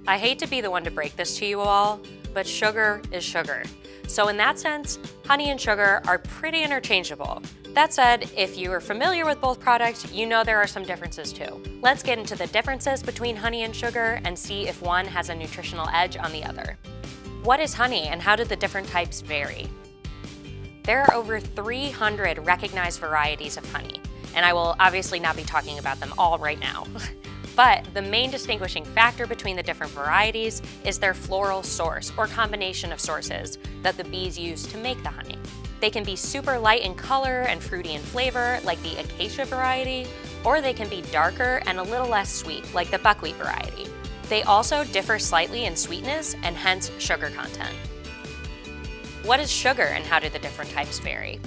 I hate to be the one to break this to you all, but sugar is sugar. So in that sense, honey and sugar are pretty interchangeable. That said, if you are familiar with both products, you know there are some differences too. Let's get into the differences between honey and sugar and see if one has a nutritional edge on the other. What is honey and how do the different types vary? There are over 300 recognized varieties of honey, and I will obviously not be talking about them all right now. But the main distinguishing factor between the different varieties is their floral source or combination of sources that the bees use to make the honey. They can be super light in color and fruity in flavor, like the acacia variety, or they can be darker and a little less sweet, like the buckwheat variety. They also differ slightly in sweetness and hence sugar content. What is sugar and how do the different types vary?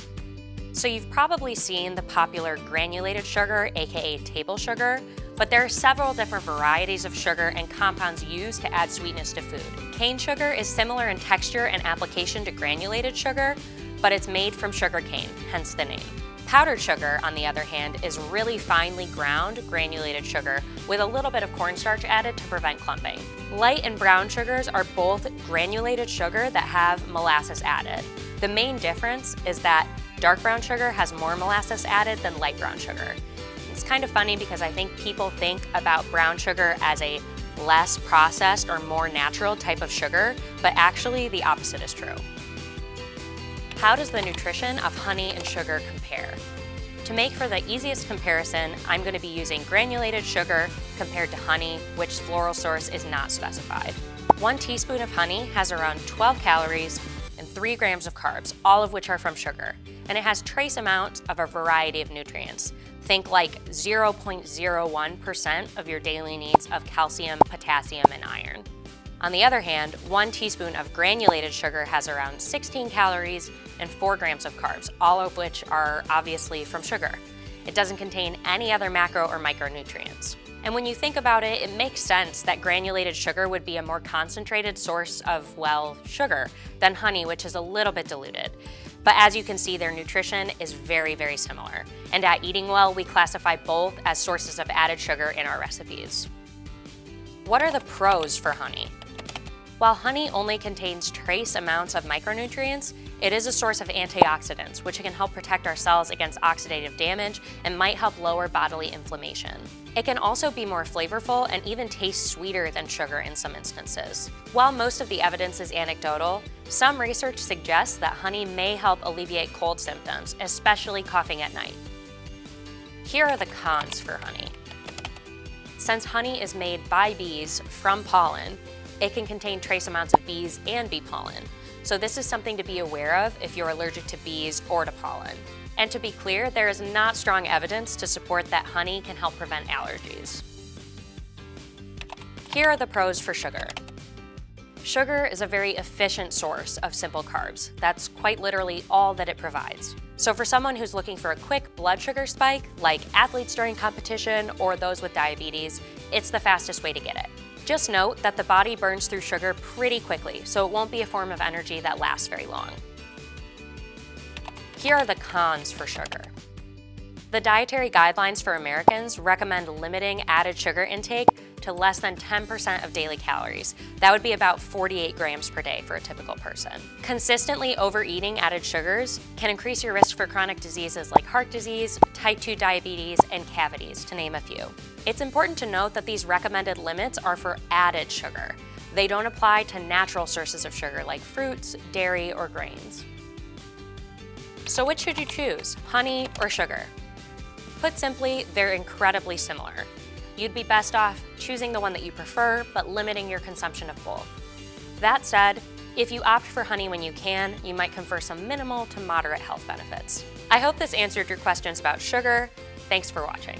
So you've probably seen the popular granulated sugar, aka table sugar, but there are several different varieties of sugar and compounds used to add sweetness to food. Cane sugar is similar in texture and application to granulated sugar, but it's made from sugar cane, hence the name. Powdered sugar, on the other hand, is really finely ground granulated sugar with a little bit of cornstarch added to prevent clumping. Light and brown sugars are both granulated sugar that have molasses added. The main difference is that dark brown sugar has more molasses added than light brown sugar. It's kind of funny because I think people think about brown sugar as a less processed or more natural type of sugar, but actually the opposite is true. How does the nutrition of honey and sugar compare? To make for the easiest comparison, I'm going to be using granulated sugar compared to honey, which floral source is not specified. 1 teaspoon of honey has around 12 calories and 3 grams of carbs, all of which are from sugar, and it has trace amounts of a variety of nutrients. Think like 0.01% of your daily needs of calcium, potassium, and iron. On the other hand, 1 teaspoon of granulated sugar has around 16 calories and 4 grams of carbs, all of which are obviously from sugar. It doesn't contain any other macro or micronutrients. And when you think about it, it makes sense that granulated sugar would be a more concentrated source of, well, sugar than honey, which is a little bit diluted. But as you can see, their nutrition is very, very similar. And at EatingWell, we classify both as sources of added sugar in our recipes. What are the pros for honey? While honey only contains trace amounts of micronutrients, it is a source of antioxidants, which can help protect our cells against oxidative damage and might help lower bodily inflammation. It can also be more flavorful and even taste sweeter than sugar in some instances. While most of the evidence is anecdotal, some research suggests that honey may help alleviate cold symptoms, especially coughing at night. Here are the cons for honey. Since honey is made by bees from pollen, it can contain trace amounts of bees and bee pollen. So this is something to be aware of if you're allergic to bees or to pollen. And to be clear, there is not strong evidence to support that honey can help prevent allergies. Here are the pros for sugar. Sugar is a very efficient source of simple carbs. That's quite literally all that it provides. So for someone who's looking for a quick blood sugar spike, like athletes during competition or those with diabetes, it's the fastest way to get it. Just note that the body burns through sugar pretty quickly, so it won't be a form of energy that lasts very long. Here are the cons for sugar. The dietary guidelines for Americans recommend limiting added sugar intake to less than 10% of daily calories. That would be about 48 grams per day for a typical person. Consistently overeating added sugars can increase your risk for chronic diseases like heart disease, type 2 diabetes, and cavities, to name a few. It's important to note that these recommended limits are for added sugar. They don't apply to natural sources of sugar like fruits, dairy, or grains. So which should you choose, honey or sugar? Put simply, they're incredibly similar. You'd be best off choosing the one that you prefer, but limiting your consumption of both. That said, if you opt for honey when you can, you might confer some minimal to moderate health benefits. I hope this answered your questions about sugar. Thanks for watching.